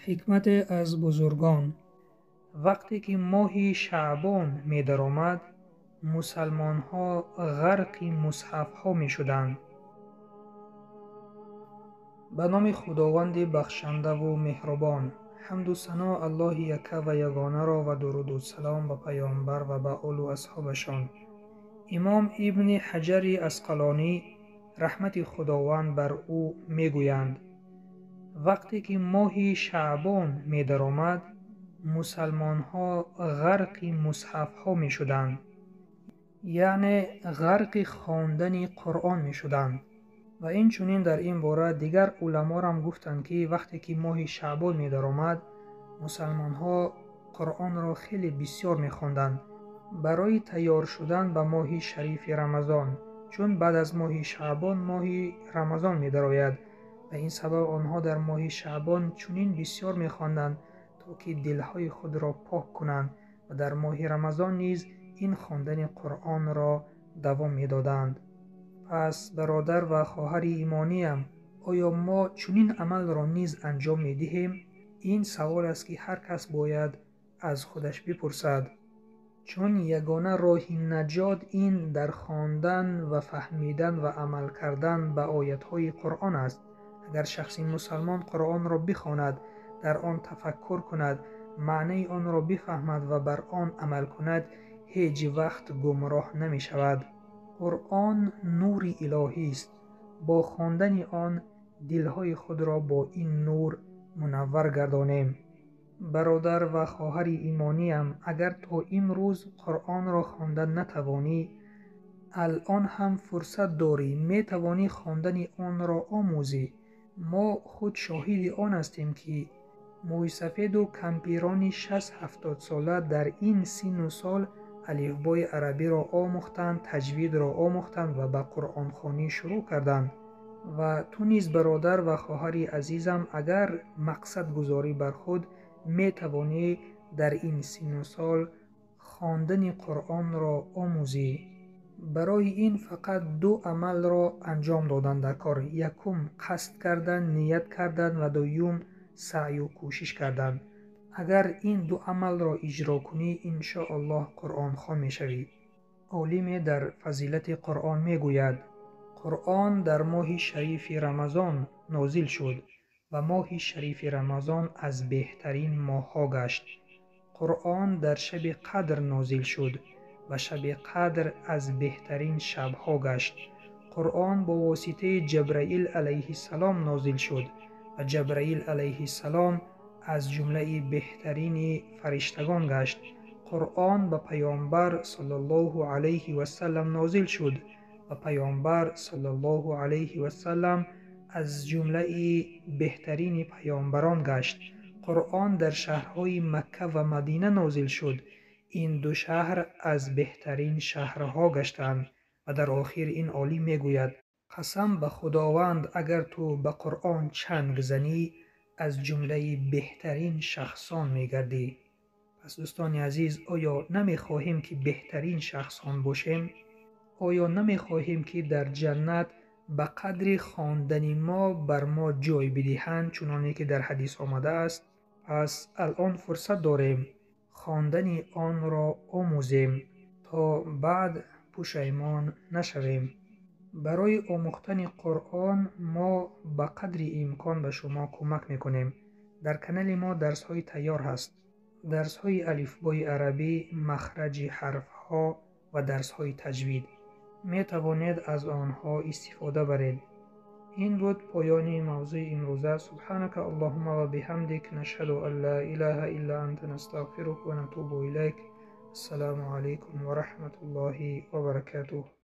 حکمت از بزرگان. وقتی که ماه شعبان می درآمد، مسلمان ها غرق مصحف ها می شدند. به نام خداوند بخشنده و مهربان. حمد و ثنا الله یک و یگانه را و درود و سلام به پیامبر و به آل و اصحابشان. امام ابن حجر عسقلانی رحمت خداوند بر او می گویند: وقتی که ماه شعبان می درآمد، مسلمان ها غرق مصحف ها می شدند، یعنی غرق خواندن قرآن می شدند. و این چنین در این باره دیگر علما هم گفتند که وقتی که ماه شعبان می درآمد، مسلمان ها قرآن را خیلی بسیار می خواندند برای تیار شدن به ماه شریف رمضان، چون بعد از ماه شعبان ماه رمضان می درآید. و این سبب آنها در ماه شعبان چنین بسیار می خواندند تا که دلهای خود را پاک کنند و در ماه رمضان نیز این خواندن قرآن را دوام می دادند. پس برادر و خواهر ایمانیم، آیا ما چنین عمل را نیز انجام می دهیم؟ این سوال است که هر کس باید از خودش بپرسد، چون یگانه راه نجات این در خواندن و فهمیدن و عمل کردن به آیات‌های قرآن است. اگر شخصی مسلمان قرآن را بخواند، در آن تفکر کند، معنی آن را بفهمد و بر آن عمل کند، هیچ وقت گمراه نمی شود. قرآن نور الهی است. با خواندن آن دلهای خود را با این نور منور گردانیم. برادر و خواهر ایمانیم، اگر تا امروز قرآن را خواندن نتوانی، الان هم فرصت داری، می توانی خواندن آن را آموزی. ما خود شاهد آن هستیم که موی سفید و کمپیران 60-70 ساله در این سن و سال الفبای عربی را آموختند، تجوید را آموختند و به قرآن خوانی شروع کردند. و تو نیز برادر و خواهر عزیزم، اگر مقصد گذاری بر خود، می توانی در این سن و سال خواندن قرآن را آموزی. برای این فقط دو عمل را انجام دادن در کار: یکم قصد کردن، نیت کردن، و دوم سعی و کوشش کردن. اگر این دو عمل را اجرا کنی، انشاءالله قرآن خوان می شوی. عالم در فضیلت قرآن می گوید: قرآن در ماه شریف رمضان نازل شد و ماه شریف رمضان از بهترین ماه ها گشت. قرآن در شب قدر نازل شد و شب قدر از بهترین شب ها گشت. قرآن با واسطه جبرائیل علیه السلام نازل شد و جبرائیل علیه السلام از جمله بهترین فرشتگان گشت. قرآن به پیامبر صلی الله علیه و سلم نازل شد و پیامبر صلی الله علیه و سلم از جمله بهترین پیامبران گشت. قرآن در شهرهای مکه و مدینه نازل شد. این دو شهر از بهترین شهرها گشتند. و در آخر این عالی می گوید: قسم به خداوند، اگر تو به قرآن چنگ زنی، از جمله بهترین شخصان می گردی. پس دوستان عزیز، آیا نمی خواهیم که بهترین شخصان باشیم؟ آیا نمی خواهیم که در جنت به قدر خواندن ما بر ما جای بدهند، چنانه که در حدیث آمده است؟ پس الان فرصت داریم خواندن آن را آموزیم تا بعد پشیمان نشویم. برای آموختن قرآن ما به قدر امکان به شما کمک میکنیم. در کانال ما درس های تیار هست: درس های الفبای عربی، مخرج حرف ها و درس های تجوید. می توانید از آنها استفاده برید. این بود پایان موضوع امروزه. سبحانك اللهم و بحمدک، نشهد ان لا اله الا انت، نستغفرک و نتوب الیک. السلام علیکم و رحمت الله و برکاته.